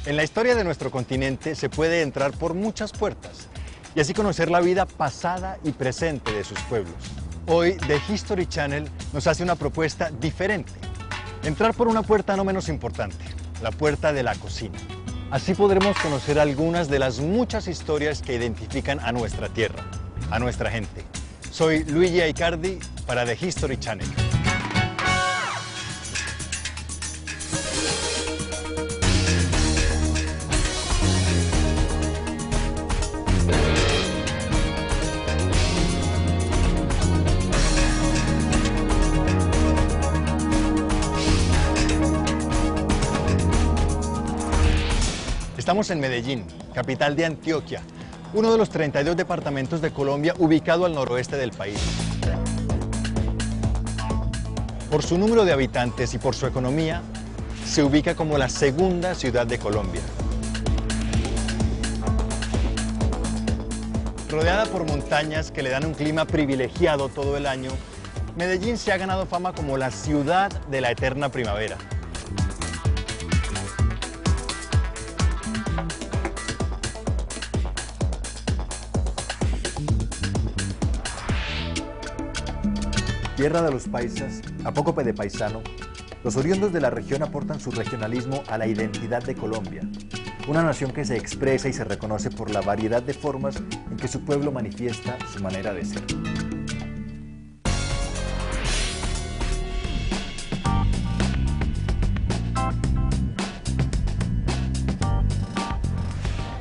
En la historia de nuestro continente se puede entrar por muchas puertas y así conocer la vida pasada y presente de sus pueblos. Hoy, The History Channel nos hace una propuesta diferente. Entrar por una puerta no menos importante, la puerta de la cocina. Así podremos conocer algunas de las muchas historias que identifican a nuestra tierra, a nuestra gente. Soy Luigi Aicardi para The History Channel. Estamos en Medellín, capital de Antioquia, uno de los 32 departamentos de Colombia ubicado al noroeste del país. Por su número de habitantes y por su economía, se ubica como la segunda ciudad de Colombia. Rodeada por montañas que le dan un clima privilegiado todo el año, Medellín se ha ganado fama como la ciudad de la eterna primavera. Tierra de los paisas, apócope de paisano, los oriundos de la región aportan su regionalismo a la identidad de Colombia, una nación que se expresa y se reconoce por la variedad de formas en que su pueblo manifiesta su manera de ser.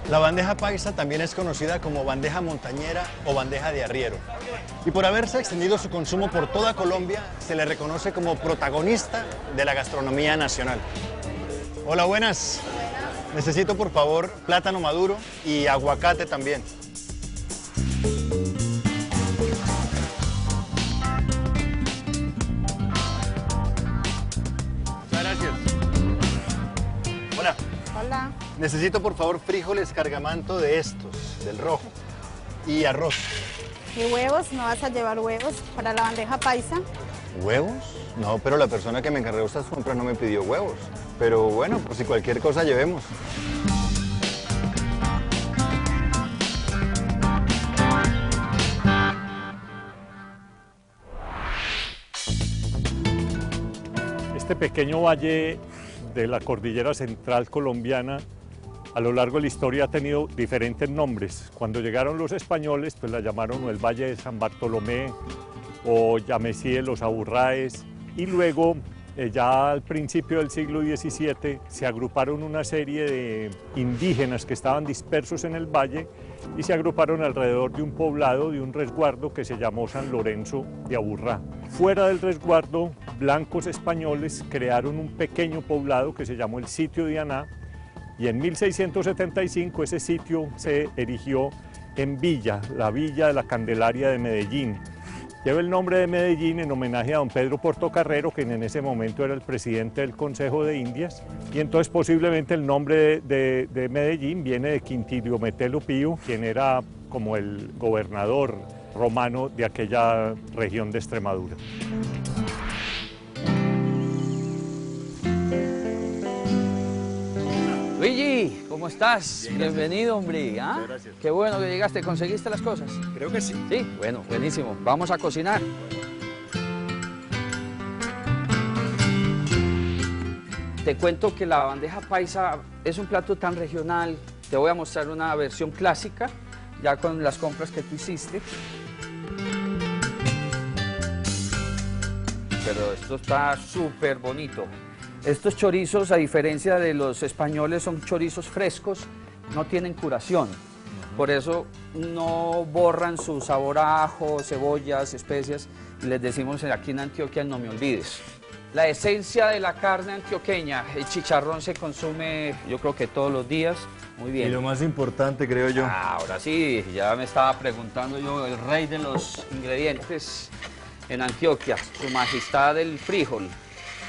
La bandeja paisa también es conocida como bandeja montañera o bandeja de arriero. Y por haberse extendido su consumo por toda Colombia, se le reconoce como protagonista de la gastronomía nacional. Hola, buenas. Necesito, por favor, plátano maduro y aguacate también. Muchas gracias. Hola. Hola. Necesito, por favor, frijoles cargamanto de estos, del rojo, y arroz. ¿Y huevos? ¿No vas a llevar huevos para la bandeja paisa? ¿Huevos? No, pero la persona que me encargó estas compras no me pidió huevos. Pero bueno, pues si cualquier cosa llevemos. Este pequeño valle de la cordillera central colombiana a lo largo de la historia ha tenido diferentes nombres. Cuando llegaron los españoles, pues la llamaron el Valle de San Bartolomé o Yamesí de los Aburráes, y luego ya al principio del siglo XVII se agruparon una serie de indígenas que estaban dispersos en el valle y se agruparon alrededor de un poblado, de un resguardo que se llamó San Lorenzo de Aburrá. Fuera del resguardo, blancos españoles crearon un pequeño poblado que se llamó el Sitio de Aná, y en 1675 ese sitio se erigió en villa, la Villa de la Candelaria de Medellín. Lleva el nombre de Medellín en homenaje a don Pedro Portocarrero, quien en ese momento era el presidente del Consejo de Indias, y entonces posiblemente el nombre de Medellín viene de Quintilio Metelo Pío, quien era como el gobernador romano de aquella región de Extremadura. Luigi, ¿cómo estás? Bien, bienvenido, hombre. ¿Ah? Muchas gracias. Qué bueno que llegaste. ¿Conseguiste las cosas? Creo que sí. Sí, bueno, buenísimo. Vamos a cocinar. Te cuento que la bandeja paisa es un plato tan regional. Te voy a mostrar una versión clásica, ya con las compras que tú hiciste. Pero esto está súper bonito. Estos chorizos, a diferencia de los españoles, son chorizos frescos, no tienen curación. Por eso no borran su sabor a ajo, cebollas, especias. Les decimos aquí en Antioquia, no me olvides. La esencia de la carne antioqueña, el chicharrón se consume, yo creo que todos los días. Muy bien. Y lo más importante, creo yo. Ahora sí, ya me estaba preguntando yo, el rey de los ingredientes en Antioquia, su majestad el frijol.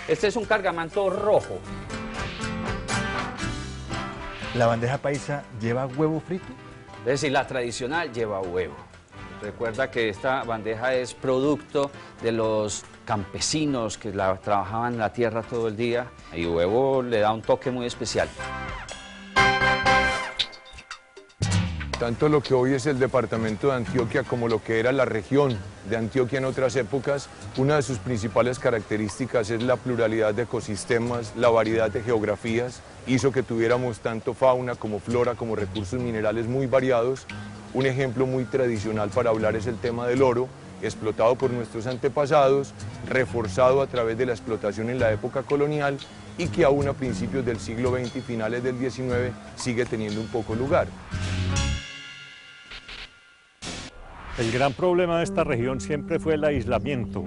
Este es un cargamanto rojo. ¿La bandeja paisa lleva huevo frito? Es decir, la tradicional lleva huevo. Recuerda que esta bandeja es producto de los campesinos que trabajaban la tierra todo el día y huevo le da un toque muy especial. Tanto lo que hoy es el departamento de Antioquia como lo que era la región de Antioquia en otras épocas, una de sus principales características es la pluralidad de ecosistemas, la variedad de geografías, hizo que tuviéramos tanto fauna como flora como recursos minerales muy variados. Un ejemplo muy tradicional para hablar es el tema del oro, explotado por nuestros antepasados, reforzado a través de la explotación en la época colonial y que aún a principios del siglo XX y finales del XIX sigue teniendo un poco lugar. El gran problema de esta región siempre fue el aislamiento.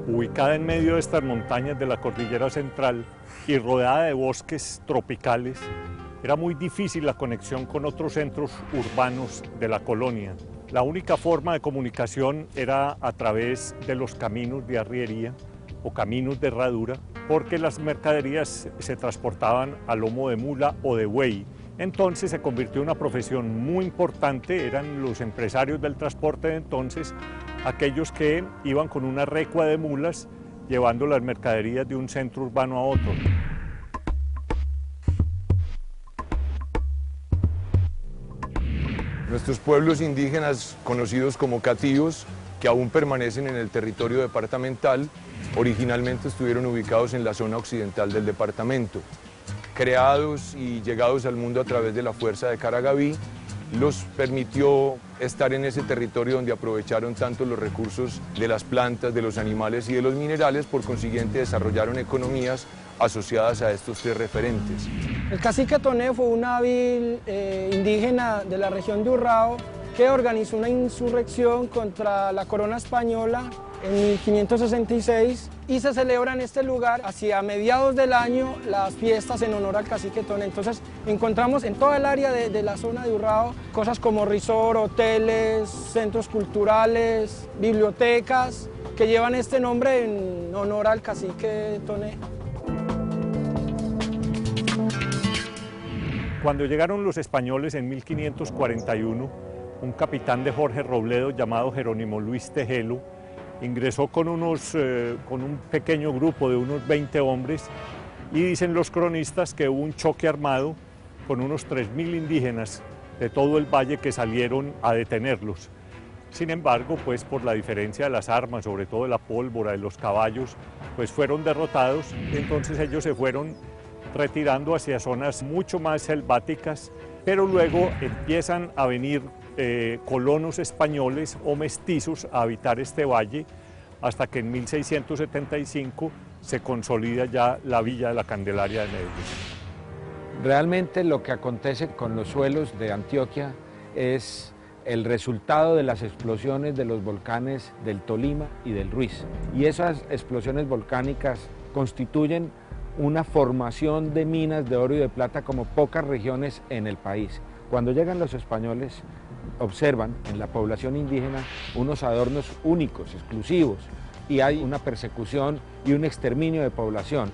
Ubicada en medio de estas montañas de la cordillera central y rodeada de bosques tropicales, era muy difícil la conexión con otros centros urbanos de la colonia. La única forma de comunicación era a través de los caminos de arriería o caminos de herradura, porque las mercaderías se transportaban a lomo de mula o de buey. Entonces se convirtió en una profesión muy importante, eran los empresarios del transporte de entonces, aquellos que iban con una recua de mulas llevando las mercaderías de un centro urbano a otro. Nuestros pueblos indígenas, conocidos como catíos, que aún permanecen en el territorio departamental, originalmente estuvieron ubicados en la zona occidental del departamento. Creados y llegados al mundo a través de la fuerza de Caragaví, los permitió estar en ese territorio donde aprovecharon tanto los recursos de las plantas, de los animales y de los minerales, por consiguiente desarrollaron economías asociadas a estos tres referentes. El cacique Toné fue un hábil indígena de la región de Urrao que organizó una insurrección contra la corona española en 1566 y se celebra en este lugar hacia mediados del año las fiestas en honor al cacique Toné. Entonces encontramos en toda el área de la zona de Urrao cosas como resort, hoteles, centros culturales, bibliotecas que llevan este nombre en honor al cacique Toné. Cuando llegaron los españoles en 1541, un capitán de Jorge Robledo llamado Jerónimo Luis Tejelo ingresó con un pequeño grupo de unos 20 hombres y dicen los cronistas que hubo un choque armado con unos 3.000 indígenas de todo el valle que salieron a detenerlos. Sin embargo, pues por la diferencia de las armas, sobre todo de la pólvora, de los caballos, pues fueron derrotados y entonces ellos se fueron retirando hacia zonas mucho más selváticas, pero luego empiezan a venir colonos españoles o mestizos a habitar este valle hasta que en 1675 se consolida ya la villa de la Candelaria de Medellín. Realmente lo que acontece con los suelos de Antioquia es el resultado de las explosiones de los volcanes del Tolima y del Ruiz. Y esas explosiones volcánicas constituyen una formación de minas de oro y de plata como pocas regiones en el país. Cuando llegan los españoles, observan en la población indígena unos adornos únicos, exclusivos, y hay una persecución y un exterminio de población.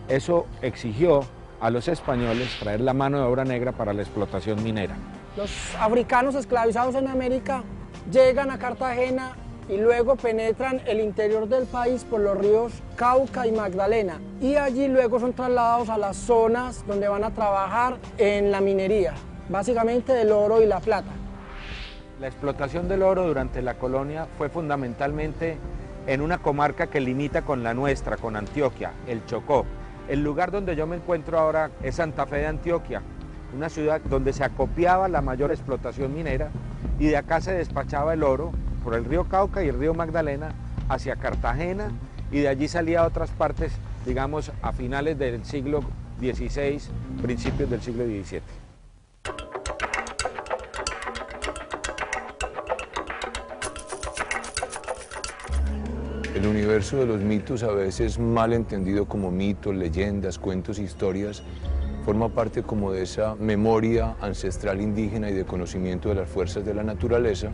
Eso exigió a los españoles traer la mano de obra negra para la explotación minera. Los africanos esclavizados en América llegan a Cartagena y luego penetran el interior del país por los ríos Cauca y Magdalena, y allí luego son trasladados a las zonas donde van a trabajar en la minería, básicamente del oro y la plata. La explotación del oro durante la colonia fue fundamentalmente en una comarca que limita con la nuestra, con Antioquia, el Chocó. El lugar donde yo me encuentro ahora es Santa Fe de Antioquia, una ciudad donde se acopiaba la mayor explotación minera y de acá se despachaba el oro por el río Cauca y el río Magdalena hacia Cartagena, y de allí salía a otras partes, digamos, a finales del siglo XVI, principios del siglo XVII. El universo de los mitos, a veces mal entendido como mitos, leyendas, cuentos, historias, forma parte como de esa memoria ancestral indígena y de conocimiento de las fuerzas de la naturaleza,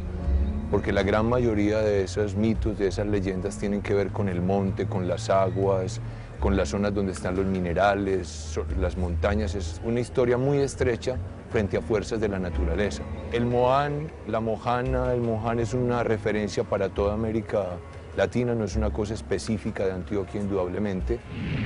porque la gran mayoría de esos mitos, de esas leyendas, tienen que ver con el monte, con las aguas, con las zonas donde están los minerales, las montañas. Es una historia muy estrecha frente a fuerzas de la naturaleza. El Moán, la Mojana, el Moján es una referencia para toda América Latina, no es una cosa específica de Antioquia indudablemente,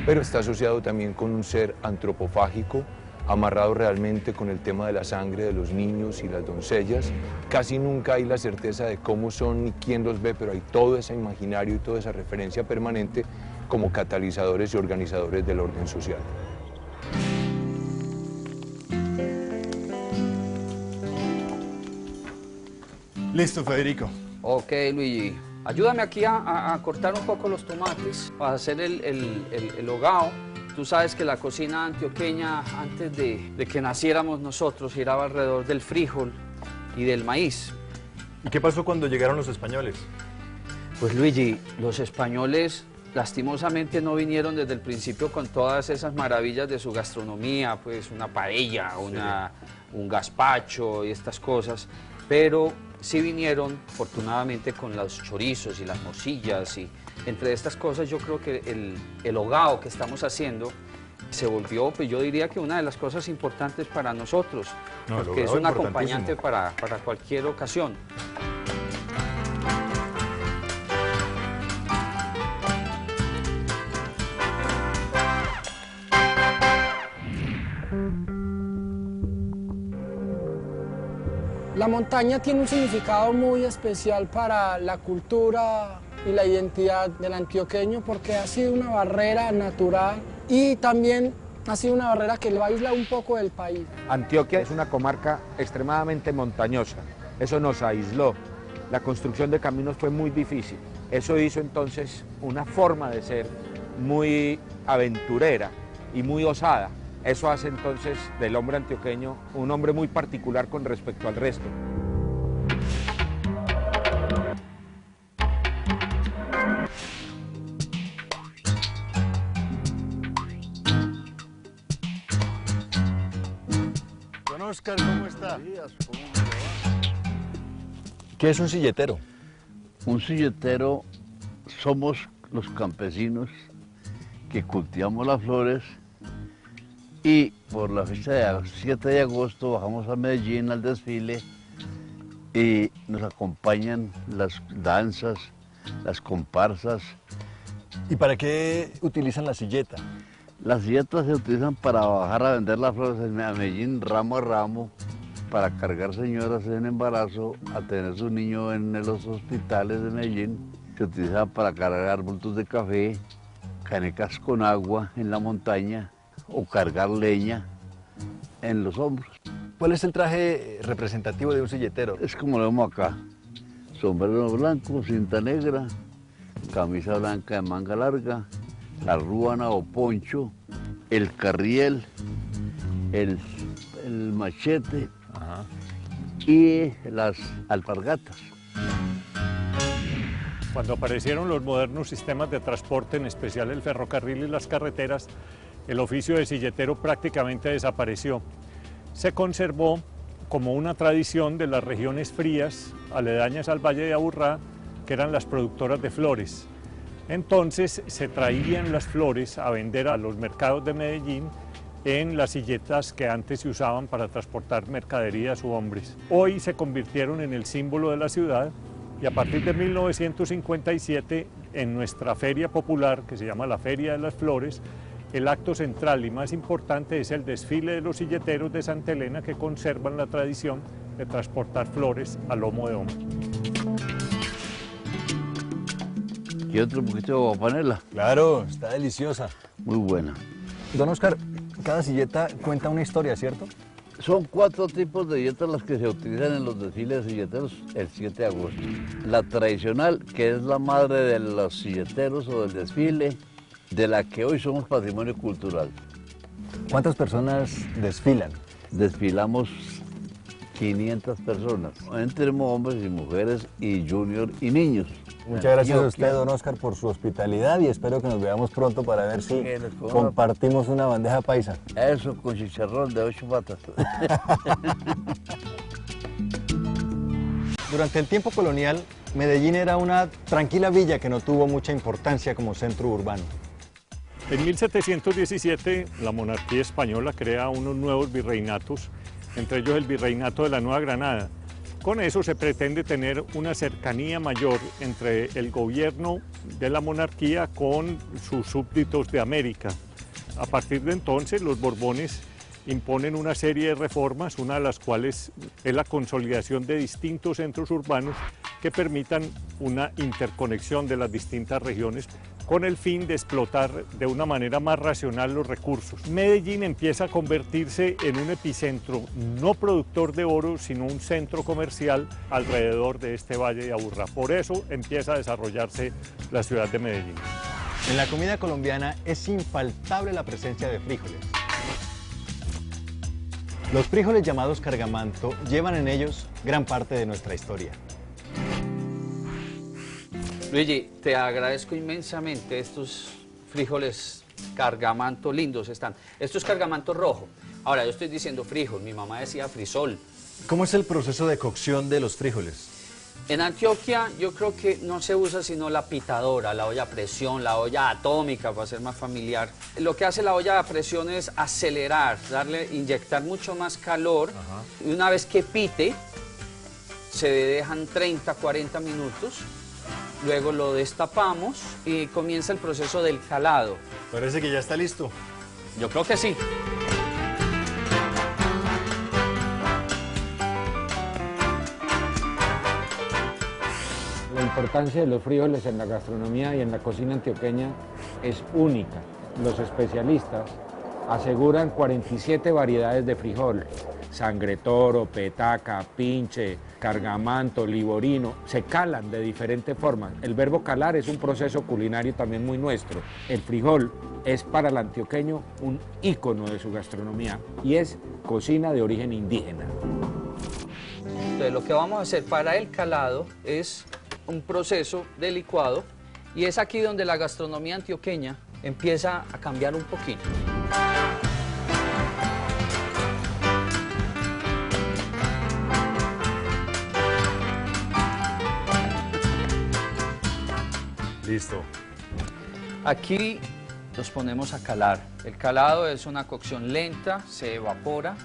pero está asociado también con un ser antropofágico, amarrado realmente con el tema de la sangre de los niños y las doncellas. Casi nunca hay la certeza de cómo son ni quién los ve, pero hay todo ese imaginario y toda esa referencia permanente como catalizadores y organizadores del orden social. Listo, Federico. Ok, Luigi. Ayúdame aquí a cortar un poco los tomates para hacer el hogao. Tú sabes que la cocina antioqueña, antes de que naciéramos nosotros, giraba alrededor del frijol y del maíz. ¿Y qué pasó cuando llegaron los españoles? Pues Luigi, los españoles lastimosamente no vinieron desde el principio con todas esas maravillas de su gastronomía, pues una paella, un gazpacho y estas cosas, pero sí vinieron afortunadamente con los chorizos y las morcillas, y entre estas cosas yo creo que el hogao que estamos haciendo se volvió, pues yo diría que una de las cosas importantes para nosotros, porque es un acompañante para cualquier ocasión. La montaña tiene un significado muy especial para la cultura y la identidad del antioqueño porque ha sido una barrera natural y también ha sido una barrera que lo aísla un poco del país. Antioquia es una comarca extremadamente montañosa, eso nos aisló. La construcción de caminos fue muy difícil. Eso hizo entonces una forma de ser muy aventurera y muy osada. Eso hace entonces del hombre antioqueño un hombre muy particular con respecto al resto. Don Oscar, ¿cómo está? ¿Qué es un silletero? Un silletero somos los campesinos que cultivamos las flores y por la fecha de 7 de agosto bajamos a Medellín al desfile y nos acompañan las danzas, las comparsas. ¿Y para qué utilizan la silleta? Las silletas se utilizan para bajar a vender las flores a Medellín ramo a ramo, para cargar señoras en embarazo a tener su niño en los hospitales de Medellín. Se utiliza para cargar bultos de café, canecas con agua en la montaña o cargar leña en los hombros. ¿Cuál es el traje representativo de un silletero? Es como lo vemos acá: sombrero blanco, cinta negra, camisa blanca de manga larga, la ruana o poncho, el carriel, el machete y las alpargatas. Cuando aparecieron los modernos sistemas de transporte, en especial el ferrocarril y las carreteras, el oficio de silletero prácticamente desapareció. Se conservó como una tradición de las regiones frías, aledañas al Valle de Aburrá, que eran las productoras de flores. Entonces se traían las flores a vender a los mercados de Medellín en las silletas que antes se usaban para transportar mercaderías u hombres. Hoy se convirtieron en el símbolo de la ciudad y a partir de 1957 en nuestra feria popular, que se llama la Feria de las Flores, el acto central y más importante es el desfile de los silleteros de Santa Elena, que conservan la tradición de transportar flores a lomo de hombro. Y otro poquito de panela. Claro, está deliciosa. Muy buena. Don Oscar, cada silleta cuenta una historia, ¿cierto? Son 4 tipos de silletas las que se utilizan en los desfiles de silleteros el 7 de agosto. La tradicional, que es la madre de los silleteros o del desfile, de la que hoy somos patrimonio cultural. ¿Cuántas personas desfilan? Desfilamos 500 personas, entre hombres y mujeres y junior y niños. Muchas gracias a usted, don Oscar, por su hospitalidad y espero que nos veamos pronto para ver si compartimos una bandeja paisa. Eso, con chicharrón de 8 patas. Durante el tiempo colonial, Medellín era una tranquila villa que no tuvo mucha importancia como centro urbano. En 1717 la monarquía española crea unos nuevos virreinatos, entre ellos el Virreinato de la Nueva Granada. Con eso se pretende tener una cercanía mayor entre el gobierno de la monarquía con sus súbditos de América. A partir de entonces los Borbones imponen una serie de reformas, una de las cuales es la consolidación de distintos centros urbanos que permitan una interconexión de las distintas regiones con el fin de explotar de una manera más racional los recursos. Medellín empieza a convertirse en un epicentro no productor de oro, sino un centro comercial alrededor de este valle de Aburrá. Por eso empieza a desarrollarse la ciudad de Medellín. En la comida colombiana es infaltable la presencia de frijoles. Los frijoles llamados cargamanto llevan en ellos gran parte de nuestra historia. Luigi, te agradezco inmensamente estos frijoles cargamanto lindos están. Esto es cargamanto rojo. Ahora, yo estoy diciendo frijol, mi mamá decía frisol. ¿Cómo es el proceso de cocción de los frijoles? En Antioquia yo creo que no se usa sino la pitadora, la olla a presión, la olla atómica para ser más familiar. Lo que hace la olla a presión es acelerar, inyectar mucho más calor. Y una vez que pite, se dejan 30, 40 minutos. Luego lo destapamos y comienza el proceso del calado. Parece que ya está listo. Yo creo que sí. La importancia de los frijoles en la gastronomía y en la cocina antioqueña es única. Los especialistas aseguran 47 variedades de frijol: sangre toro, petaca, pinche, cargamanto, liborino. Se calan de diferentes formas. El verbo calar es un proceso culinario también muy nuestro. El frijol es para el antioqueño un ícono de su gastronomía y es cocina de origen indígena. Entonces lo que vamos a hacer para el calado es un proceso de licuado y es aquí donde la gastronomía antioqueña empieza a cambiar un poquito. Listo. Aquí los ponemos a calar. El calado es una cocción lenta, se evapora.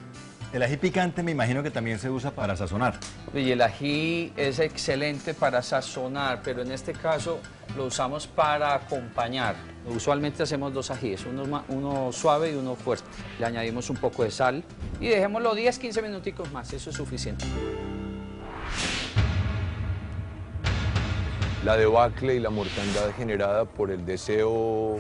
El ají picante me imagino que también se usa para sazonar. Y el ají es excelente para sazonar, pero en este caso lo usamos para acompañar. Usualmente hacemos dos ajíes, uno suave y uno fuerte. Le añadimos un poco de sal y dejémoslo 10-15 minuticos más, eso es suficiente. La debacle y la mortandad generada por el deseo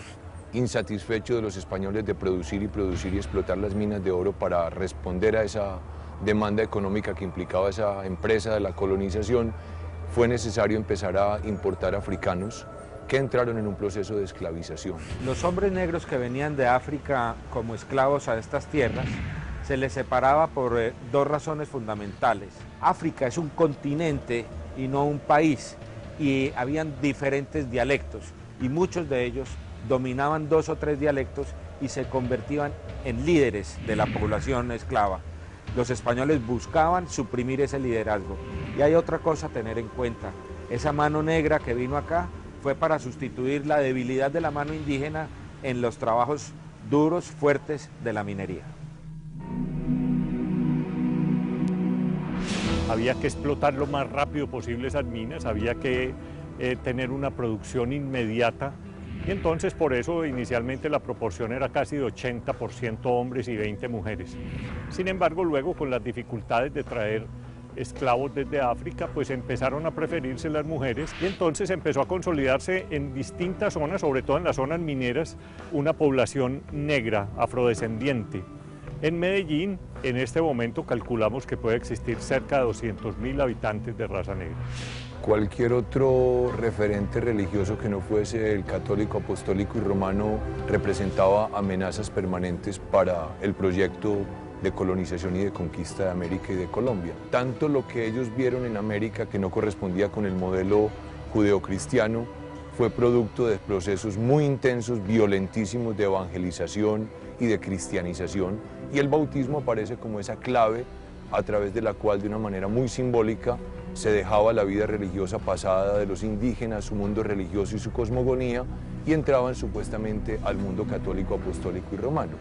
insatisfecho de los españoles de producir y explotar las minas de oro para responder a esa demanda económica que implicaba esa empresa de la colonización, fue necesario empezar a importar africanos que entraron en un proceso de esclavización. Los hombres negros que venían de África como esclavos a estas tierras se les separaba por dos razones fundamentales. África es un continente y no un país, y habían diferentes dialectos y muchos de ellos dominaban 2 o 3 dialectos y se convertían en líderes de la población esclava. Los españoles buscaban suprimir ese liderazgo. Y hay otra cosa a tener en cuenta: esa mano negra que vino acá fue para sustituir la debilidad de la mano indígena en los trabajos duros, fuertes de la minería. Había que explotar lo más rápido posible esas minas, había que tener una producción inmediata y entonces por eso inicialmente la proporción era casi de 80% hombres y 20 mujeres. Sin embargo, luego con las dificultades de traer esclavos desde África, pues empezaron a preferirse las mujeres y entonces empezó a consolidarse en distintas zonas, sobre todo en las zonas mineras, una población negra, afrodescendiente. En Medellín, en este momento, calculamos que puede existir cerca de 200.000 habitantes de raza negra. Cualquier otro referente religioso que no fuese el católico, apostólico y romano representaba amenazas permanentes para el proyecto de colonización y de conquista de América y de Colombia. Tanto lo que ellos vieron en América, que no correspondía con el modelo judeocristiano, fue producto de procesos muy intensos, violentísimos de evangelización y de cristianización, y el bautismo aparece como esa clave a través de la cual, de una manera muy simbólica, se dejaba la vida religiosa pasada de los indígenas, su mundo religioso y su cosmogonía, y entraban supuestamente al mundo católico, apostólico y romano.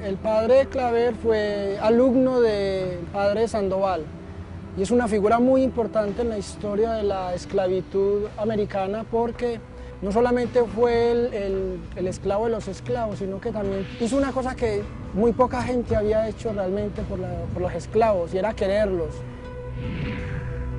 El padre Claver fue alumno del padre Sandoval y es una figura muy importante en la historia de la esclavitud americana porque no solamente fue el esclavo de los esclavos, sino que también hizo una cosa que muy poca gente había hecho realmente por los esclavos, y era quererlos.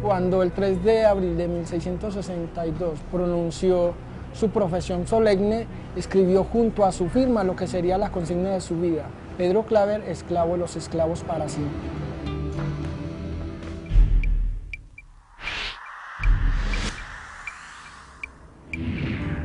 Cuando el 3 de abril de 1662 pronunció su profesión solemne, escribió junto a su firma lo que sería la consigna de su vida: Pedro Claver, esclavo de los esclavos para siempre.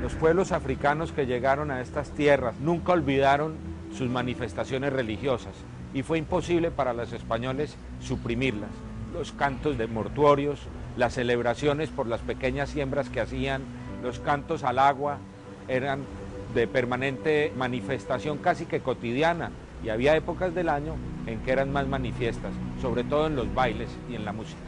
Los pueblos africanos que llegaron a estas tierras nunca olvidaron sus manifestaciones religiosas y fue imposible para los españoles suprimirlas. Los cantos de mortuorios, las celebraciones por las pequeñas siembras que hacían, los cantos al agua eran de permanente manifestación casi que cotidiana, y había épocas del año en que eran más manifiestas, sobre todo en los bailes y en la música.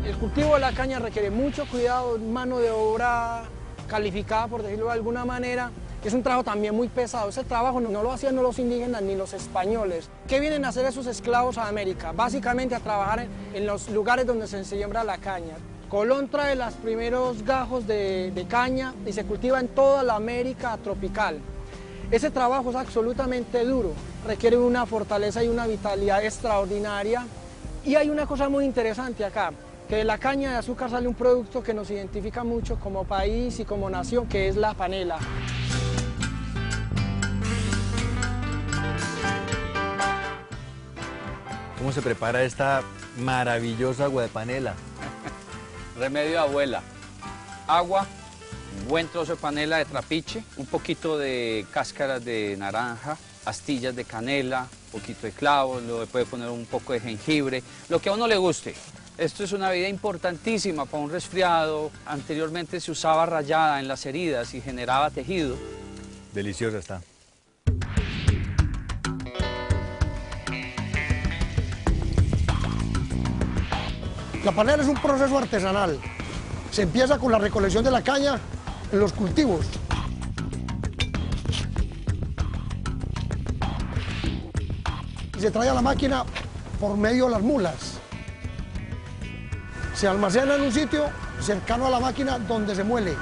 El cultivo de la caña requiere mucho cuidado, mano de obra calificada, por decirlo de alguna manera. Es un trabajo también muy pesado. Ese trabajo no lo hacían los indígenas ni los españoles. ¿Qué vienen a hacer esos esclavos a América? Básicamente a trabajar en los lugares donde se siembra la caña. Colón trae los primeros gajos de caña y se cultiva en toda la América tropical. Ese trabajo es absolutamente duro, requiere una fortaleza y una vitalidad extraordinaria. Y hay una cosa muy interesante acá, que de la caña de azúcar sale un producto que nos identifica mucho como país y como nación, que es la panela. ¿Cómo se prepara esta maravillosa agua de panela? Remedio de abuela: agua, un buen trozo de panela de trapiche, un poquito de cáscaras de naranja, astillas de canela, un poquito de clavos, le puede poner un poco de jengibre, lo que a uno le guste. Esto es una bebida importantísima para un resfriado. Anteriormente se usaba rallada en las heridas y generaba tejido. Deliciosa está. La panela es un proceso artesanal. Se empieza con la recolección de la caña en los cultivos. Y se trae a la máquina por medio de las mulas. Se almacena en un sitio cercano a la máquina donde se muele.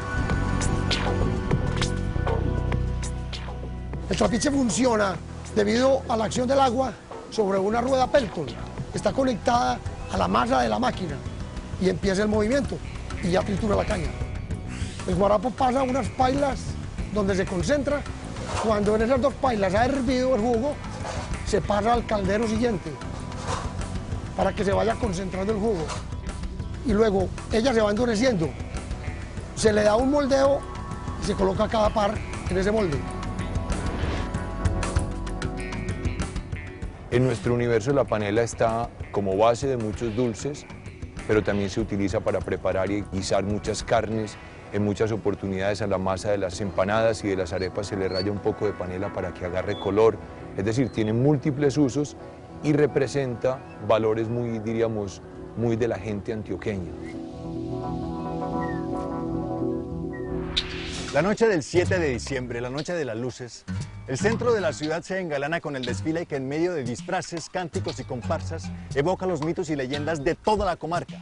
El trapiche funciona debido a la acción del agua sobre una rueda Pelton. Está conectada a la masa de la máquina y empieza el movimiento y ya tritura la caña. El guarapo pasa a unas pailas donde se concentra. Cuando en esas dos pailas ha hervido el jugo, se pasa al caldero siguiente para que se vaya concentrando el jugo. Y luego ella se va endureciendo. Se le da un moldeo y se coloca cada par en ese molde. En nuestro universo la panela está como base de muchos dulces, pero también se utiliza para preparar y guisar muchas carnes. En muchas oportunidades a la masa de las empanadas y de las arepas se le raya un poco de panela para que agarre color. Es decir, tiene múltiples usos y representa valores muy, diríamos, muy de la gente antioqueña. La noche del 7 de diciembre, la noche de las luces, el centro de la ciudad se engalana con el desfile que en medio de disfraces, cánticos y comparsas evoca los mitos y leyendas de toda la comarca.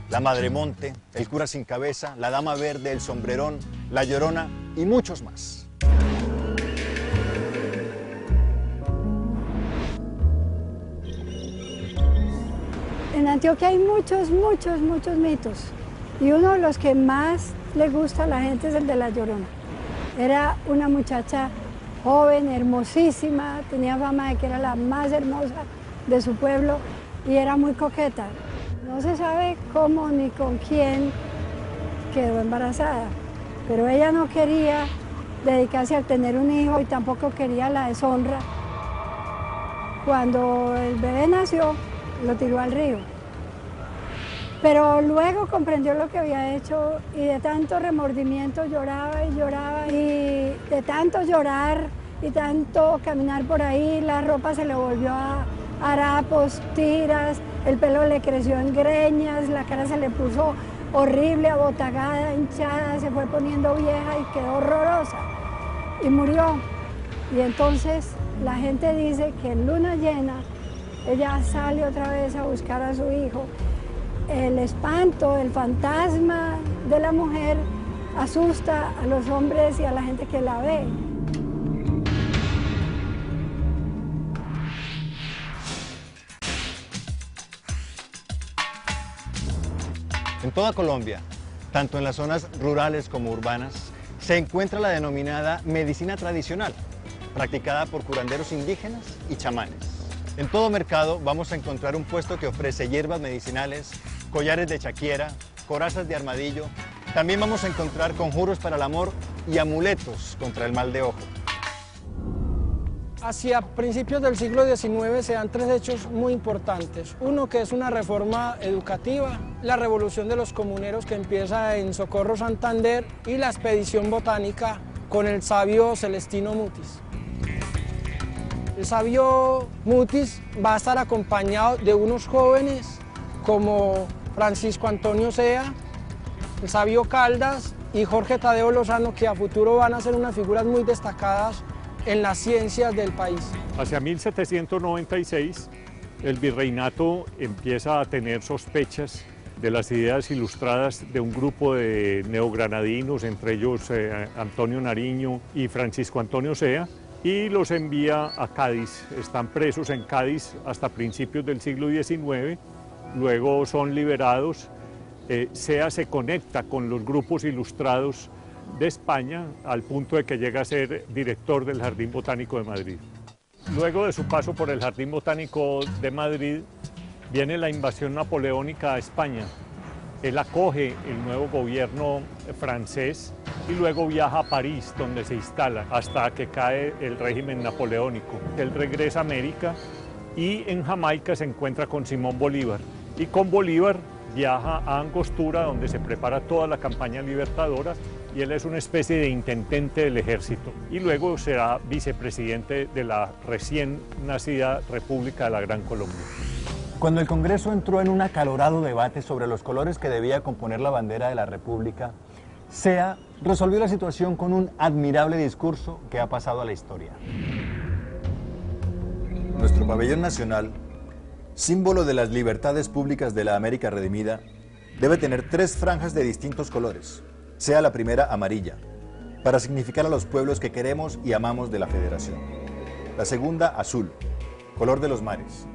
La Madremonte, el cura sin cabeza, la Dama Verde, el Sombrerón, la Llorona y muchos más. En Antioquia hay muchos mitos, y uno de los que más le gusta a la gente es el de la Llorona. Era una muchacha joven, hermosísima, tenía fama de que era la más hermosa de su pueblo y era muy coqueta. No se sabe cómo ni con quién quedó embarazada, pero ella no quería dedicarse a tener un hijo y tampoco quería la deshonra. Cuando el bebé nació, lo tiró al río. Pero luego comprendió lo que había hecho y de tanto remordimiento lloraba y lloraba, y de tanto llorar y tanto caminar por ahí, la ropa se le volvió a harapos, tiras, el pelo le creció en greñas, la cara se le puso horrible, abotagada, hinchada, se fue poniendo vieja y quedó horrorosa y murió. Y entonces la gente dice que en luna llena ella sale otra vez a buscar a su hijo el espanto, el fantasma de la mujer asusta a los hombres y a la gente que la ve. En toda Colombia, tanto en las zonas rurales como urbanas, se encuentra la denominada medicina tradicional, practicada por curanderos indígenas y chamanes. En todo mercado vamos a encontrar un puesto que ofrece hierbas medicinales, collares de chaquiera, corazas de armadillo. También vamos a encontrar conjuros para el amor y amuletos contra el mal de ojo. Hacia principios del siglo XIX se dan tres hechos muy importantes. Uno, que es una reforma educativa, la revolución de los comuneros que empieza en Socorro, Santander, y la expedición botánica con el sabio Celestino Mutis. El sabio Mutis va a estar acompañado de unos jóvenes como Francisco Antonio Sea, el sabio Caldas y Jorge Tadeo Lozano, que a futuro van a ser unas figuras muy destacadas en las ciencias del país. Hacia 1796, el virreinato empieza a tener sospechas de las ideas ilustradas de un grupo de neogranadinos, entre ellos Antonio Nariño y Francisco Antonio Sea, y los envía a Cádiz. Están presos en Cádiz hasta principios del siglo XIX, luego son liberados. Sea se conecta con los grupos ilustrados de España al punto de que llega a ser director del Jardín Botánico de Madrid. Luego de su paso por el Jardín Botánico de Madrid viene la invasión napoleónica a España. Él acoge el nuevo gobierno francés y luego viaja a París, donde se instala hasta que cae el régimen napoleónico. Él regresa a América y en Jamaica se encuentra con Simón Bolívar, y con Bolívar viaja a Angostura, donde se prepara toda la campaña libertadora, y él es una especie de intendente del ejército, y luego será vicepresidente de la recién nacida República de la Gran Colombia. Cuando el Congreso entró en un acalorado debate sobre los colores que debía componer la bandera de la República, Sea resolvió la situación con un admirable discurso que ha pasado a la historia. Nuestro pabellón nacional, símbolo de las libertades públicas de la América redimida, debe tener 3 franjas de distintos colores. Sea la primera amarilla, para significar a los pueblos que queremos y amamos de la Federación. La segunda azul, color de los mares,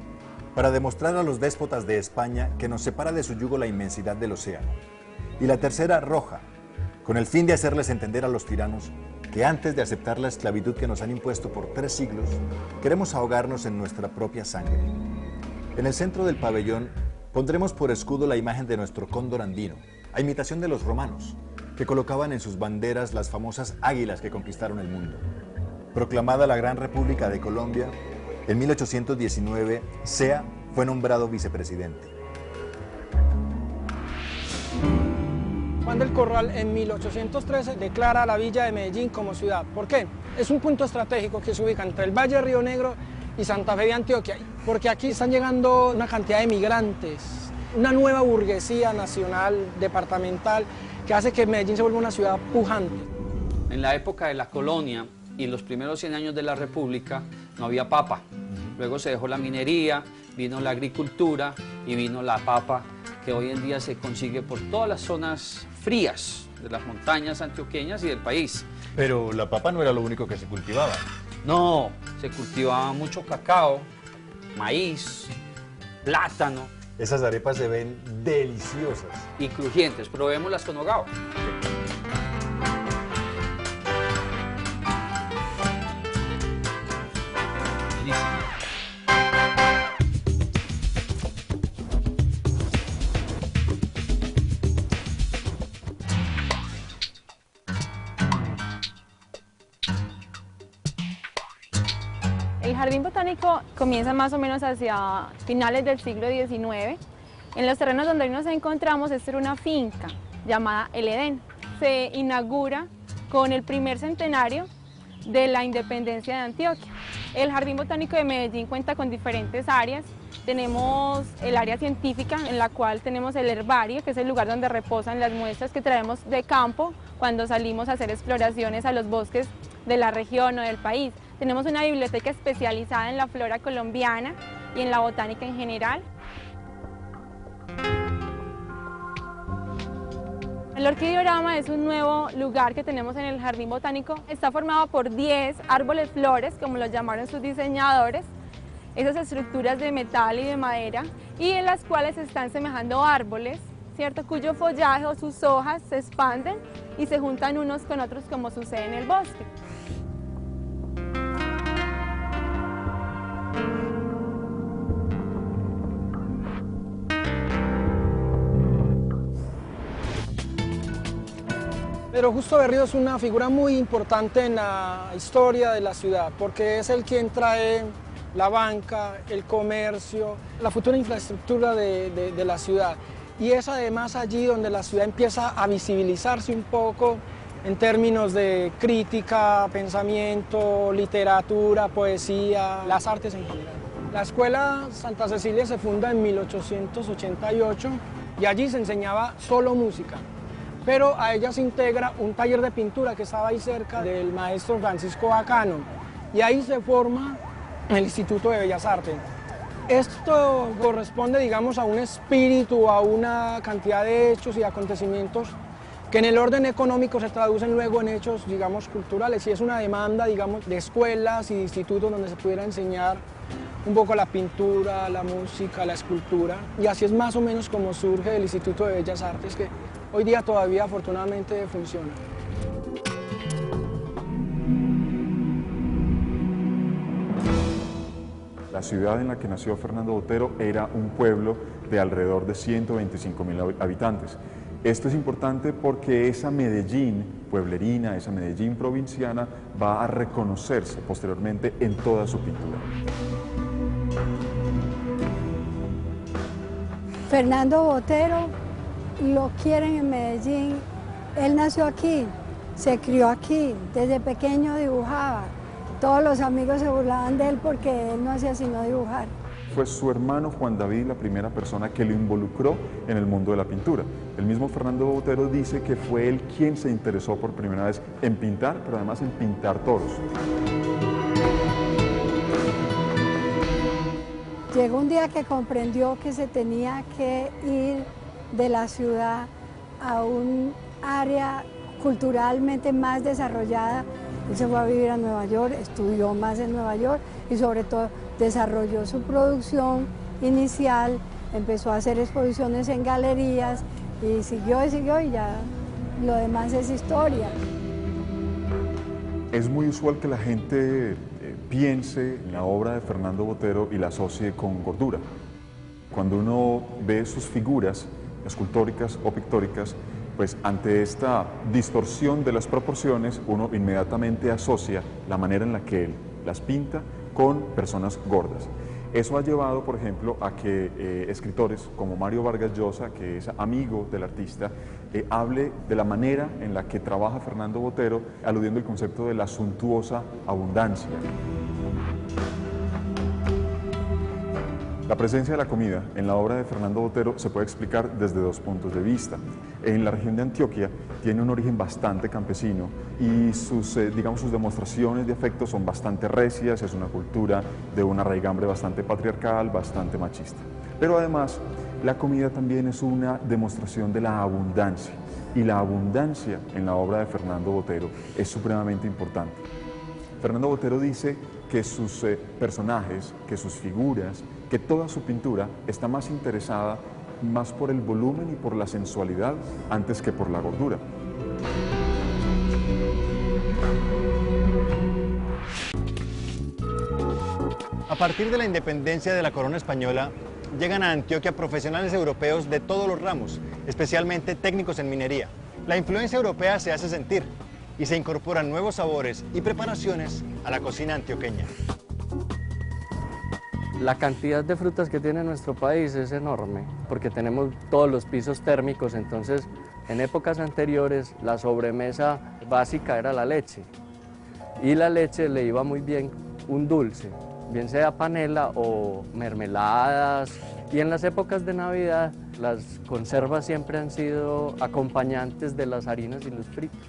para demostrar a los déspotas de España que nos separa de su yugo la inmensidad del océano. Y la tercera roja, con el fin de hacerles entender a los tiranos que antes de aceptar la esclavitud que nos han impuesto por 3 siglos, queremos ahogarnos en nuestra propia sangre. En el centro del pabellón pondremos por escudo la imagen de nuestro cóndor andino, a imitación de los romanos, que colocaban en sus banderas las famosas águilas que conquistaron el mundo. Proclamada la Gran República de Colombia, en 1819, Sea fue nombrado vicepresidente. Juan del Corral en 1813 declara a la villa de Medellín como ciudad. ¿Por qué? Es un punto estratégico que se ubica entre el Valle de Río Negro y Santa Fe de Antioquia, porque aquí están llegando una cantidad de migrantes, una nueva burguesía nacional, departamental, que hace que Medellín se vuelva una ciudad pujante. En la época de la colonia y los primeros 100 años de la República no había papa. Luego se dejó la minería, vino la agricultura y vino la papa, que hoy en día se consigue por todas las zonas frías de las montañas antioqueñas y del país. Pero la papa no era lo único que se cultivaba. No, se cultivaba mucho cacao, maíz, plátano. Esas arepas se ven deliciosas. Y crujientes, probémoslas con hogao. El Jardín Botánico comienza más o menos hacia finales del siglo XIX. En los terrenos donde hoy nos encontramos, esta era una finca llamada El Edén. Se inaugura con el primer centenario de la independencia de Antioquia. El Jardín Botánico de Medellín cuenta con diferentes áreas. Tenemos el área científica, en la cual tenemos el herbario, que es el lugar donde reposan las muestras que traemos de campo cuando salimos a hacer exploraciones a los bosques de la región o del país. Tenemos una biblioteca especializada en la flora colombiana y en la botánica en general. El orquidiorama es un nuevo lugar que tenemos en el Jardín Botánico. Está formado por 10 árboles flores, como los llamaron sus diseñadores, esas estructuras de metal y de madera, y en las cuales se están semejando árboles, ¿cierto?, cuyo follaje o sus hojas se expanden y se juntan unos con otros como sucede en el bosque. Pedro Justo Berrío es una figura muy importante en la historia de la ciudad, porque es el quien trae la banca, el comercio, la futura infraestructura de la ciudad. Y es además allí donde la ciudad empieza a visibilizarse un poco en términos de crítica, pensamiento, literatura, poesía, las artes en general. La Escuela Santa Cecilia se funda en 1888 y allí se enseñaba solo música. Pero a ella se integra un taller de pintura que estaba ahí cerca del maestro Francisco Bacano, y ahí se forma el Instituto de Bellas Artes. Esto corresponde, digamos, a un espíritu, a una cantidad de hechos y acontecimientos que en el orden económico se traducen luego en hechos, digamos, culturales, y es una demanda, digamos, de escuelas y de institutos donde se pudiera enseñar un poco la pintura, la música, la escultura, y así es más o menos como surge el Instituto de Bellas Artes, que hoy día todavía afortunadamente funciona. La ciudad en la que nació Fernando Botero era un pueblo de alrededor de 125.000 habitantes. Esto es importante porque esa Medellín pueblerina, esa Medellín provinciana, va a reconocerse posteriormente en toda su pintura. Fernando Botero lo quieren en Medellín. Él nació aquí, se crió aquí, desde pequeño dibujaba. Todos los amigos se burlaban de él porque él no hacía sino dibujar. Fue su hermano Juan David la primera persona que lo involucró en el mundo de la pintura. El mismo Fernando Botero dice que fue él quien se interesó por primera vez en pintar, pero además en pintar toros. Llegó un día que comprendió que se tenía que ir de la ciudad a un área culturalmente más desarrollada. Él se fue a vivir a Nueva York, estudió más en Nueva York y sobre todo desarrolló su producción inicial, empezó a hacer exposiciones en galerías y siguió y ya lo demás es historia. Es muy usual que la gente piense en la obra de Fernando Botero y la asocie con gordura. Cuando uno ve sus figuras escultóricas o pictóricas, pues ante esta distorsión de las proporciones, uno inmediatamente asocia la manera en la que él las pinta con personas gordas. Eso ha llevado, por ejemplo, a que escritores como Mario Vargas Llosa, que es amigo del artista, hable de la manera en la que trabaja Fernando Botero, aludiendo al concepto de la suntuosa abundancia. La presencia de la comida en la obra de Fernando Botero se puede explicar desde dos puntos de vista. En la región de Antioquia tiene un origen bastante campesino y sus demostraciones de afecto son bastante recias, es una cultura de una raigambre bastante patriarcal, bastante machista. Pero además, la comida también es una demostración de la abundancia, y la abundancia en la obra de Fernando Botero es supremamente importante. Fernando Botero dice que sus personajes, que sus figuras, que toda su pintura está más interesada más por el volumen y por la sensualidad antes que por la gordura. A partir de la independencia de la corona española, llegan a Antioquia profesionales europeos de todos los ramos, especialmente técnicos en minería. La influencia europea se hace sentir y se incorporan nuevos sabores y preparaciones a la cocina antioqueña. La cantidad de frutas que tiene nuestro país es enorme, porque tenemos todos los pisos térmicos, entonces en épocas anteriores la sobremesa básica era la leche, y la leche le iba muy bien un dulce, bien sea panela o mermeladas, y en las épocas de Navidad las conservas siempre han sido acompañantes de las harinas y los fritos.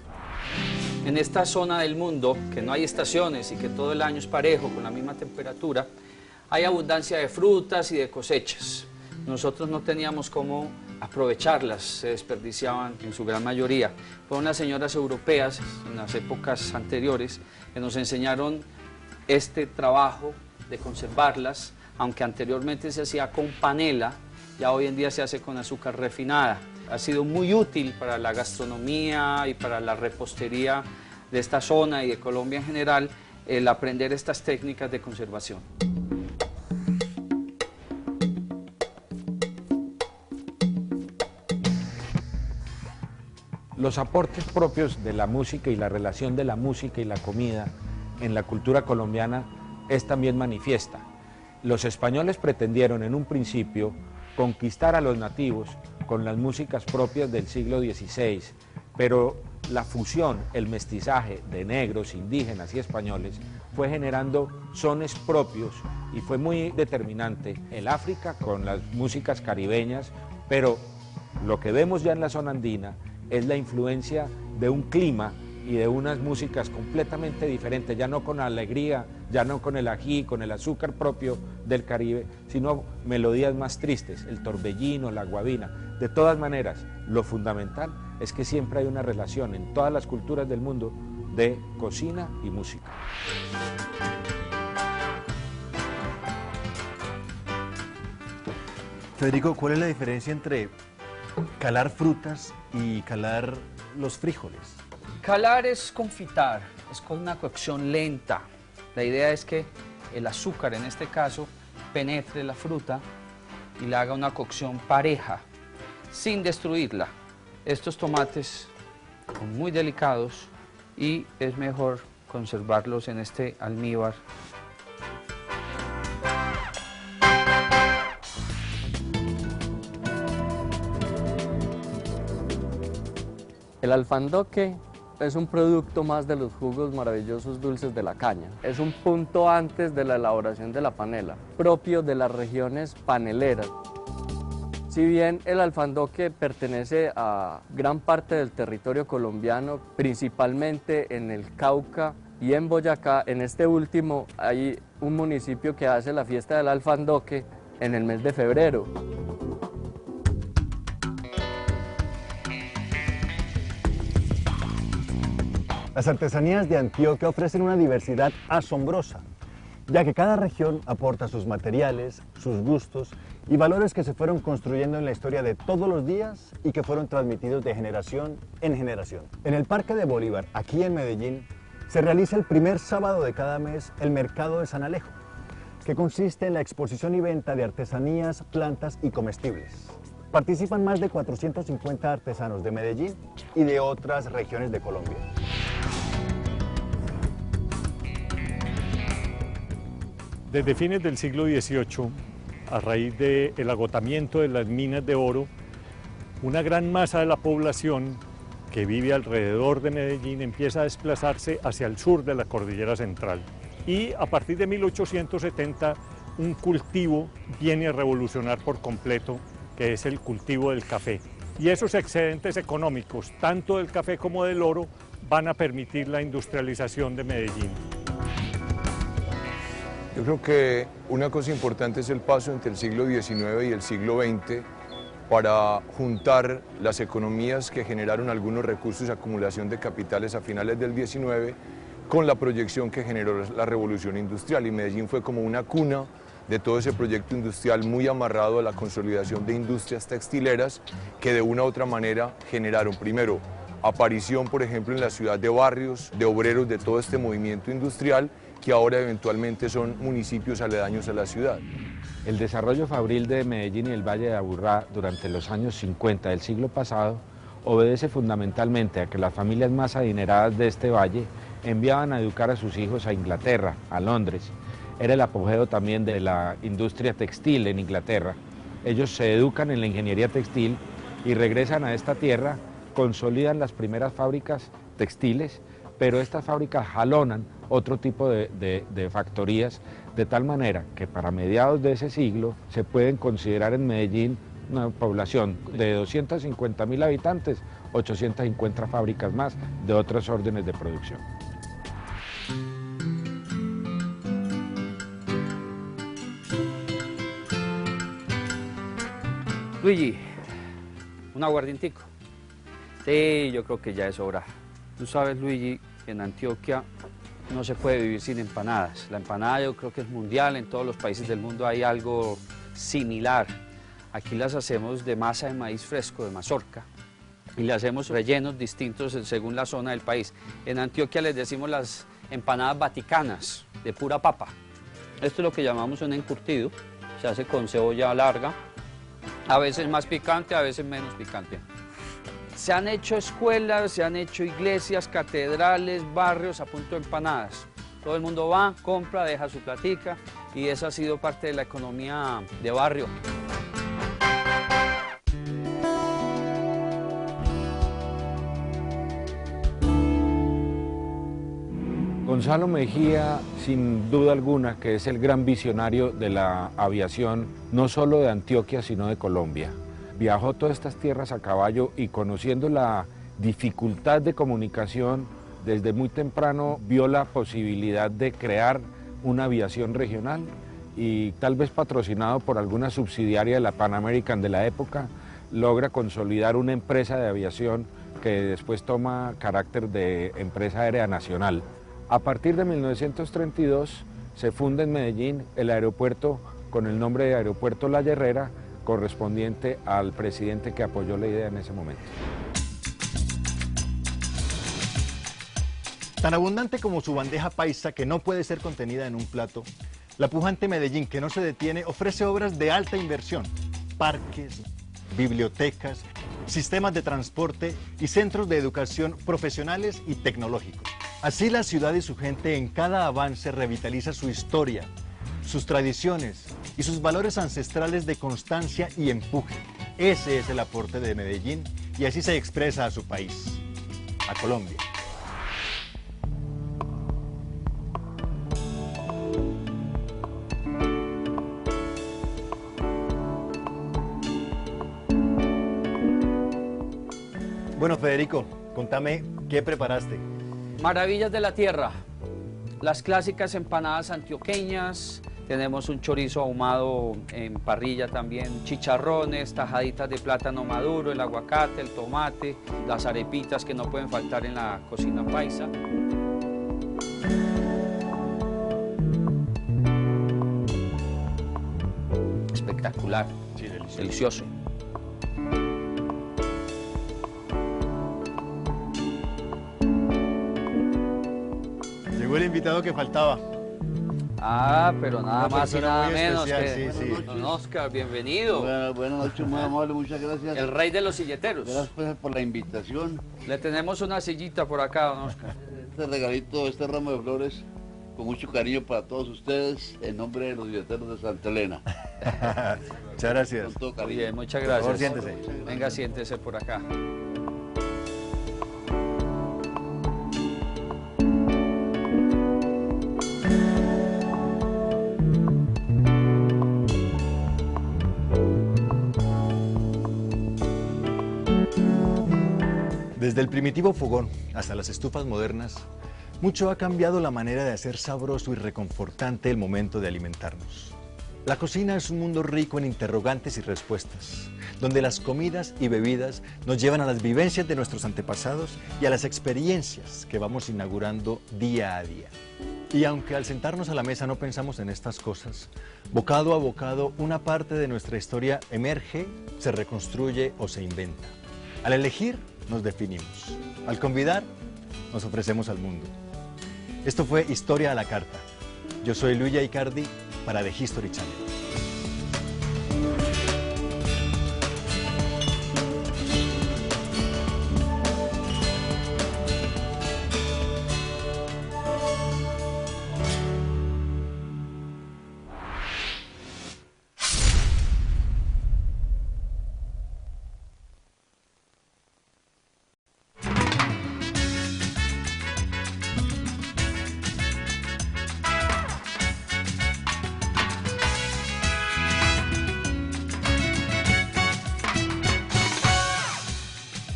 En esta zona del mundo, que no hay estaciones y que todo el año es parejo, con la misma temperatura, hay abundancia de frutas y de cosechas. Nosotros no teníamos cómo aprovecharlas, se desperdiciaban en su gran mayoría. Fueron las señoras europeas en las épocas anteriores que nos enseñaron este trabajo de conservarlas, aunque anteriormente se hacía con panela, ya hoy en día se hace con azúcar refinada. Ha sido muy útil para la gastronomía y para la repostería de esta zona y de Colombia en general el aprender estas técnicas de conservación. Los aportes propios de la música y la relación de la música y la comida en la cultura colombiana es también manifiesta. Los españoles pretendieron en un principio conquistar a los nativos con las músicas propias del siglo XVI, pero la fusión, el mestizaje de negros, indígenas y españoles fue generando sones propios y fue muy determinante el África con las músicas caribeñas, pero lo que vemos ya en la zona andina es la influencia de un clima y de unas músicas completamente diferentes, ya no con alegría, ya no con el ají, con el azúcar propio del Caribe, sino melodías más tristes, el torbellino, la guabina. De todas maneras, lo fundamental es que siempre hay una relación en todas las culturas del mundo de cocina y música. Federico, ¿cuál es la diferencia entre calar frutas y calar los frijoles? Calar es confitar, es con una cocción lenta. La idea es que el azúcar, en este caso, penetre la fruta y le haga una cocción pareja, sin destruirla. Estos tomates son muy delicados y es mejor conservarlos en este almíbar. El alfandoque es un producto más de los jugos maravillosos dulces de la caña. Es un punto antes de la elaboración de la panela, propio de las regiones paneleras. Si bien el alfandoque pertenece a gran parte del territorio colombiano, principalmente en el Cauca y en Boyacá, en este último hay un municipio que hace la fiesta del alfandoque en el mes de febrero. Las artesanías de Antioquia ofrecen una diversidad asombrosa, ya que cada región aporta sus materiales, sus gustos y valores que se fueron construyendo en la historia de todos los días y que fueron transmitidos de generación en generación. En el Parque de Bolívar, aquí en Medellín, se realiza el primer sábado de cada mes el Mercado de San Alejo, que consiste en la exposición y venta de artesanías, plantas y comestibles. Participan más de 450 artesanos de Medellín y de otras regiones de Colombia. Desde fines del siglo XVIII, a raíz del agotamiento de las minas de oro, una gran masa de la población que vive alrededor de Medellín empieza a desplazarse hacia el sur de la cordillera central. Y a partir de 1870, un cultivo viene a revolucionar por completo, que es el cultivo del café. Y esos excedentes económicos, tanto del café como del oro, van a permitir la industrialización de Medellín. Yo creo que una cosa importante es el paso entre el siglo XIX y el siglo XX para juntar las economías que generaron algunos recursos y acumulación de capitales a finales del XIX con la proyección que generó la revolución industrial. Y Medellín fue como una cuna de todo ese proyecto industrial muy amarrado a la consolidación de industrias textileras que de una u otra manera generaron primero aparición, por ejemplo, en la ciudad de barrios, de obreros de todo este movimiento industrial que ahora eventualmente son municipios aledaños a la ciudad. El desarrollo fabril de Medellín y el Valle de Aburrá durante los años 50 del siglo pasado obedece fundamentalmente a que las familias más adineradas de este valle enviaban a educar a sus hijos a Inglaterra, a Londres. Era el apogeo también de la industria textil en Inglaterra. Ellos se educan en la ingeniería textil y regresan a esta tierra, consolidan las primeras fábricas textiles, pero estas fábricas jalonan otro tipo de factorías, de tal manera que para mediados de ese siglo se pueden considerar en Medellín una población de 250.000 habitantes, 850 fábricas más de otros órdenes de producción. Luigi, Un aguardientico. Sí, yo creo que ya es hora. Tú sabes, Luigi, en Antioquia no se puede vivir sin empanadas. La empanada yo creo que es mundial, en todos los países del mundo hay algo similar. Aquí las hacemos de masa de maíz fresco, de mazorca, y le hacemos rellenos distintos según la zona del país. En Antioquia les decimos las empanadas vaticanas, de pura papa. Esto es lo que llamamos un encurtido, se hace con cebolla larga, a veces más picante, a veces menos picante. Se han hecho escuelas, se han hecho iglesias, catedrales, barrios a punto de empanadas. Todo el mundo va, compra, deja su platica y esa ha sido parte de la economía de barrio. Gonzalo Mejía, sin duda alguna, que es el gran visionario de la aviación, no solo de Antioquia, sino de Colombia. Viajó todas estas tierras a caballo y conociendo la dificultad de comunicación, desde muy temprano vio la posibilidad de crear una aviación regional y tal vez patrocinado por alguna subsidiaria de la Pan American de la época, logra consolidar una empresa de aviación que después toma carácter de empresa aérea nacional. A partir de 1932 se funda en Medellín el aeropuerto con el nombre de Aeropuerto La Herrera, correspondiente al presidente que apoyó la idea en ese momento. Tan abundante como su bandeja paisa, que no puede ser contenida en un plato, la pujante Medellín, que no se detiene, ofrece obras de alta inversión, parques, bibliotecas, sistemas de transporte y centros de educación profesionales y tecnológicos. Así la ciudad y su gente en cada avance revitaliza su historia, sus tradiciones y sus valores ancestrales de constancia y empuje. Ese es el aporte de Medellín y así se expresa a su país, a Colombia. Bueno, Federico, contame, ¿qué preparaste? Maravillas de la tierra, las clásicas empanadas antioqueñas, tenemos un chorizo ahumado en parrilla también, chicharrones, tajaditas de plátano maduro, el aguacate, el tomate, las arepitas que no pueden faltar en la cocina paisa. Espectacular, sí, delicioso. Llegó el invitado que faltaba. Ah, pero nada más y nada menos especial, que sí. don Oscar, bienvenido. Buenas noches, muy amable, muchas gracias. El rey de los silleteros. Gracias por la invitación. Le tenemos una sillita por acá, don Oscar. Este regalito, este ramo de flores, con mucho cariño para todos ustedes, en nombre de los silleteros de Santa Elena. Muchas gracias. Con todo cariño. Bien, muchas gracias. Por favor, siéntese. Venga, siéntese por acá. Desde el primitivo fogón hasta las estufas modernas, mucho ha cambiado la manera de hacer sabroso y reconfortante el momento de alimentarnos. La cocina es un mundo rico en interrogantes y respuestas, donde las comidas y bebidas nos llevan a las vivencias de nuestros antepasados y a las experiencias que vamos inaugurando día a día. Y aunque al sentarnos a la mesa no pensamos en estas cosas, bocado a bocado una parte de nuestra historia emerge, se reconstruye o se inventa. Al elegir, nos definimos. Al convidar, nos ofrecemos al mundo. Esto fue Historia a la Carta. Yo soy Luigi Icardi para The History Channel.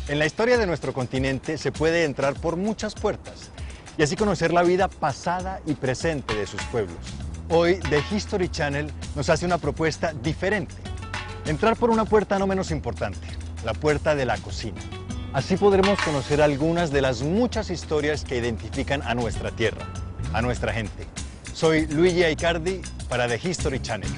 En la historia de nuestro continente se puede entrar por muchas puertas y así conocer la vida pasada y presente de sus pueblos. Hoy The History Channel nos hace una propuesta diferente. Entrar por una puerta no menos importante, la puerta de la cocina. Así podremos conocer algunas de las muchas historias que identifican a nuestra tierra, a nuestra gente. Soy Luigi Aicardi para The History Channel.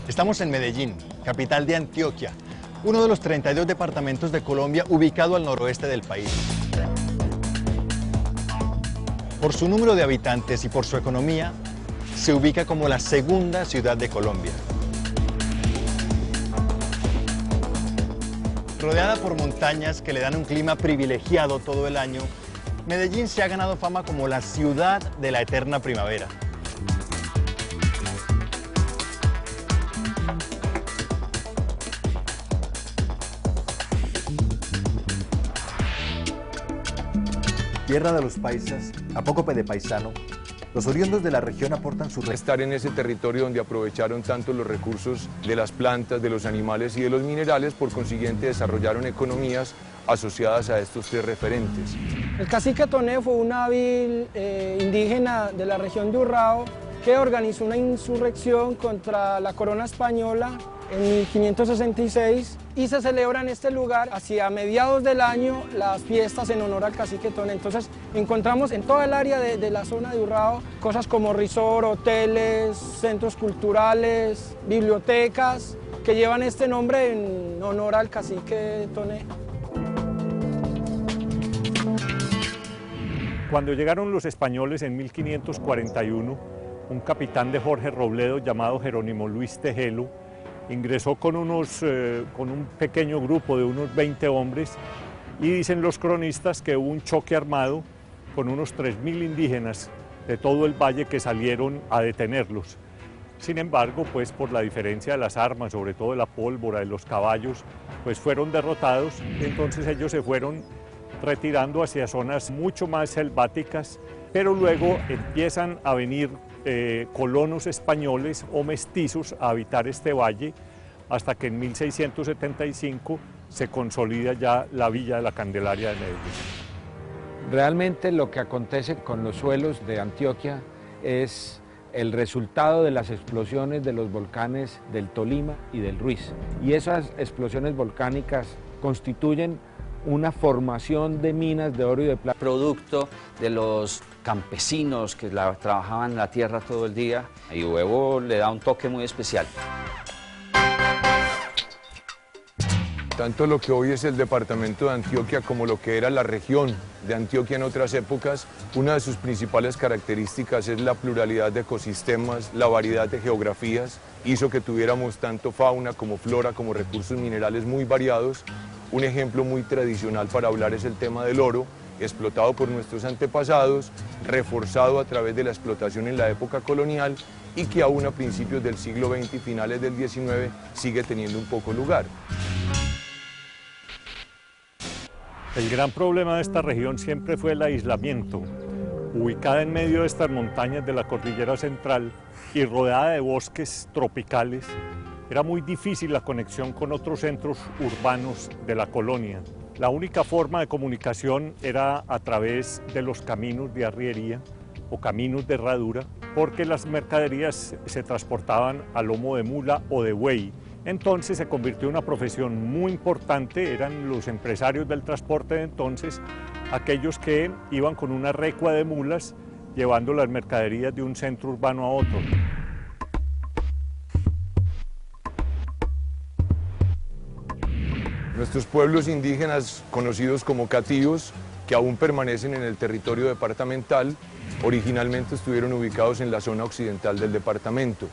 Estamos en Medellín, capital de Antioquia, uno de los 32 departamentos de Colombia ubicado al noroeste del país. Por su número de habitantes y por su economía, se ubica como la segunda ciudad de Colombia. Rodeada por montañas que le dan un clima privilegiado todo el año, Medellín se ha ganado fama como la ciudad de la eterna primavera. Tierra de los paisas, apócope de paisano, los oriundos de la región aportan su... Estar en ese territorio donde aprovecharon tanto los recursos de las plantas, de los animales y de los minerales, por consiguiente desarrollaron economías asociadas a estos tres referentes. El cacique Toné fue un hábil indígena de la región de Urrao que organizó una insurrección contra la corona española en 1566 y se celebra en este lugar hacia mediados del año las fiestas en honor al cacique Toné. Entonces encontramos en toda el área de la zona de Urrao cosas como resort, hoteles, centros culturales, bibliotecas que llevan este nombre en honor al cacique Toné. Cuando llegaron los españoles en 1541, un capitán de Jorge Robledo llamado Jerónimo Luis Tejelo ingresó con un pequeño grupo de unos 20 hombres y dicen los cronistas que hubo un choque armado con unos 3.000 indígenas de todo el valle que salieron a detenerlos. Sin embargo, pues por la diferencia de las armas, sobre todo de la pólvora, de los caballos, pues fueron derrotados. Entonces ellos se fueron retirando hacia zonas mucho más selváticas, pero luego empiezan a venir colonos españoles o mestizos a habitar este valle hasta que en 1675 se consolida ya la villa de la Candelaria de Medellín. Realmente lo que acontece con los suelos de Antioquia es el resultado de las explosiones de los volcanes del Tolima y del Ruiz. Y esas explosiones volcánicas constituyen una formación de minas de oro y de plata. Producto de los campesinos que trabajaban la tierra todo el día, y Huevo le da un toque muy especial. Tanto lo que hoy es el departamento de Antioquia como lo que era la región de Antioquia en otras épocas, una de sus principales características es la pluralidad de ecosistemas, la variedad de geografías, hizo que tuviéramos tanto fauna como flora como recursos minerales muy variados. Un ejemplo muy tradicional para hablar es el tema del oro, explotado por nuestros antepasados, reforzado a través de la explotación en la época colonial y que aún a principios del siglo XX y finales del XIX sigue teniendo un poco lugar. El gran problema de esta región siempre fue el aislamiento. Ubicada en medio de estas montañas de la Cordillera Central y rodeada de bosques tropicales, era muy difícil la conexión con otros centros urbanos de la colonia. La única forma de comunicación era a través de los caminos de arriería o caminos de herradura, porque las mercaderías se transportaban a lomo de mula o de buey. Entonces se convirtió en una profesión muy importante, eran los empresarios del transporte de entonces, aquellos que iban con una recua de mulas llevando las mercaderías de un centro urbano a otro. Nuestros pueblos indígenas, conocidos como cativos, que aún permanecen en el territorio departamental, originalmente estuvieron ubicados en la zona occidental del departamento.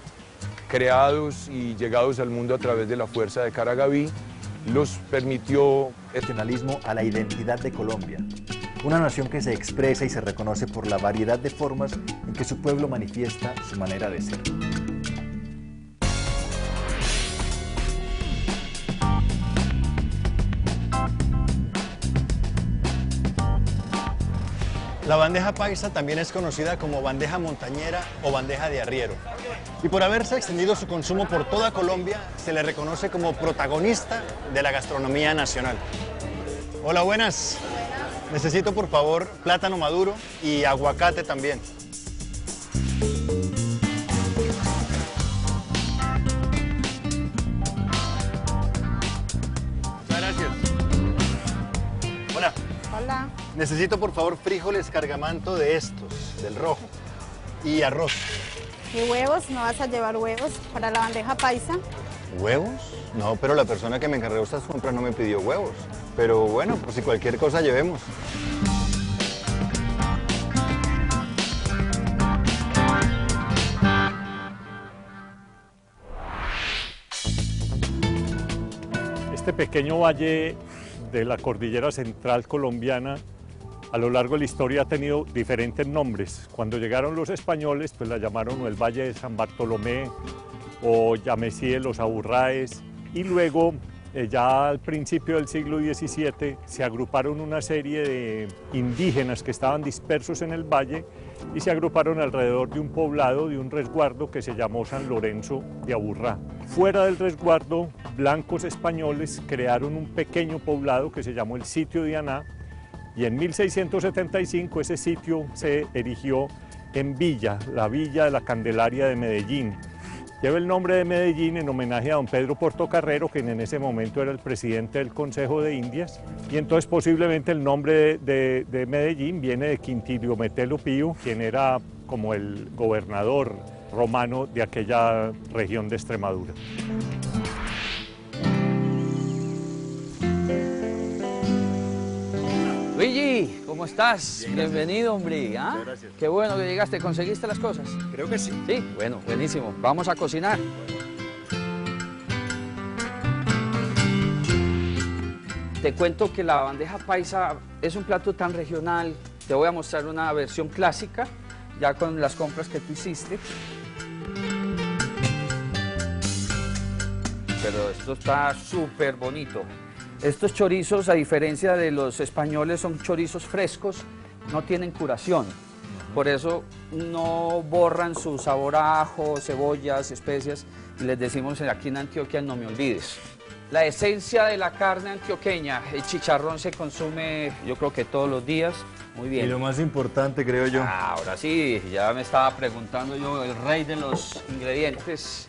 Creados y llegados al mundo a través de la fuerza de Caragaví, los permitió el nacionalismo a la identidad de Colombia, una nación que se expresa y se reconoce por la variedad de formas en que su pueblo manifiesta su manera de ser. La bandeja paisa también es conocida como bandeja montañera o bandeja de arriero. Y por haberse extendido su consumo por toda Colombia, se le reconoce como protagonista de la gastronomía nacional. Hola, buenas. Necesito, por favor, plátano maduro y aguacate también. Muchas gracias. Hola. Hola. Necesito, por favor, frijoles cargamanto de estos, del rojo, y arroz. ¿Y huevos? ¿No vas a llevar huevos para la bandeja paisa? ¿Huevos? No, pero la persona que me encargó estas compras no me pidió huevos. Pero bueno, pues si cualquier cosa llevemos. Este pequeño valle de la cordillera central colombiana a lo largo de la historia ha tenido diferentes nombres. Cuando llegaron los españoles, pues la llamaron el Valle de San Bartolomé o Yamesí de los Aburráes, y luego ya al principio del siglo XVII se agruparon una serie de indígenas que estaban dispersos en el valle y se agruparon alrededor de un poblado, de un resguardo que se llamó San Lorenzo de Aburrá. Fuera del resguardo, blancos españoles crearon un pequeño poblado que se llamó el Sitio de Aná, y en 1675 ese sitio se erigió en villa, la Villa de la Candelaria de Medellín. Lleva el nombre de Medellín en homenaje a don Pedro Portocarrero, quien en ese momento era el presidente del Consejo de Indias, y entonces posiblemente el nombre de Medellín viene de Quintilio Metelo Pío, quien era como el gobernador romano de aquella región de Extremadura. Luigi, ¿cómo estás? Bien, bienvenido, hombre. ¿Ah? Muchas gracias. Qué bueno que llegaste. ¿Conseguiste las cosas? Creo que sí. Sí, bueno, buenísimo. Vamos a cocinar. Te cuento que la bandeja paisa es un plato tan regional. Te voy a mostrar una versión clásica, ya con las compras que tú hiciste. Pero esto está súper bonito. Estos chorizos, a diferencia de los españoles, son chorizos frescos, no tienen curación. Por eso no borran su sabor a ajo, cebollas, especias, y les decimos aquí en Antioquia, no me olvides. La esencia de la carne antioqueña, el chicharrón se consume, yo creo que todos los días. Muy bien. Y lo más importante, creo yo. Ahora sí, ya me estaba preguntando yo, el rey de los ingredientes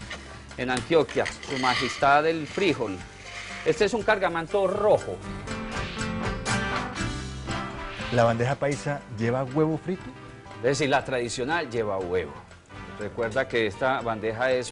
en Antioquia, su majestad el frijol. Este es un cargamanto rojo. ¿La bandeja paisa lleva huevo frito? Es decir, la tradicional lleva huevo. Recuerda que esta bandeja es